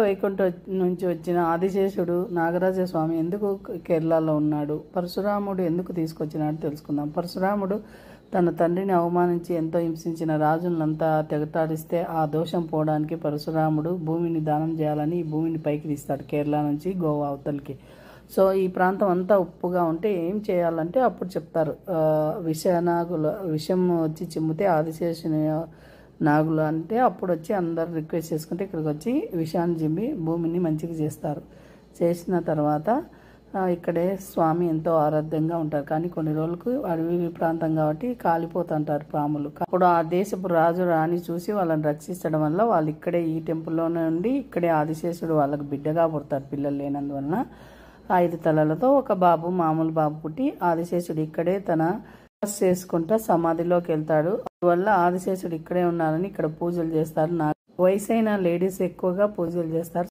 వైకుంఠం నుంచి వచ్చిన ఆదిశేషుడు నాగరాజ స్వామి ఎందుకు కేరళలో ఉన్నాడు, పరశురాముడు ఎందుకు తీసుకొచ్చినాడు తెలుసుకుందాం. పరశురాముడు తన తండ్రిని అవమానించి ఎంతో హింసించిన రాజులంతా తెగటాడిస్తే ఆ దోషం పోవడానికి పరశురాముడు భూమిని దానం చేయాలని ఈ భూమిని పైకి తీస్తాడు కేరళ నుంచి గోవా అవతలకి. సో ఈ ప్రాంతం అంతా ఉప్పుగా ఉంటే ఏం చేయాలంటే అప్పుడు చెప్తారు, విషం వచ్చి చిమ్మితే ఆదిశేషుని నాగులు అంటే అప్పుడు వచ్చి అందరు రిక్వెస్ట్ చేసుకుంటే ఇక్కడికి వచ్చి విషాన్ని చిమ్మి భూమిని మంచిగా చేస్తారు. చేసిన తర్వాత ఇక్కడే స్వామి ఎంతో ఆరాధ్యంగా ఉంటారు. కానీ కొన్ని రోజులకు అడవి ప్రాంతం కాబట్టి కాలిపోతుంటారు పాములు. అప్పుడు ఆ దేశపు రాజు రాణి చూసి వాళ్ళని రక్షించడం వల్ల వాళ్ళు ఇక్కడే ఈ టెంపుల్లోనే ఉండి ఇక్కడే ఆదిశేషుడు వాళ్ళకు బిడ్డగా పుడతారు. పిల్లలు లేనందువలన 5 తలలతో ఒక బాబు, మామూలు బాబు పుట్టి ఆదిశేషుడు ఇక్కడే తన చేసుకుంటా సమాధిలోకి వెళ్తాడు. అందువల్ల ఆదిశేషుడు ఇక్కడే ఉన్నారని ఇక్కడ పూజలు చేస్తారు. వయసైన లేడీస్ ఎక్కువగా పూజలు చేస్తారు.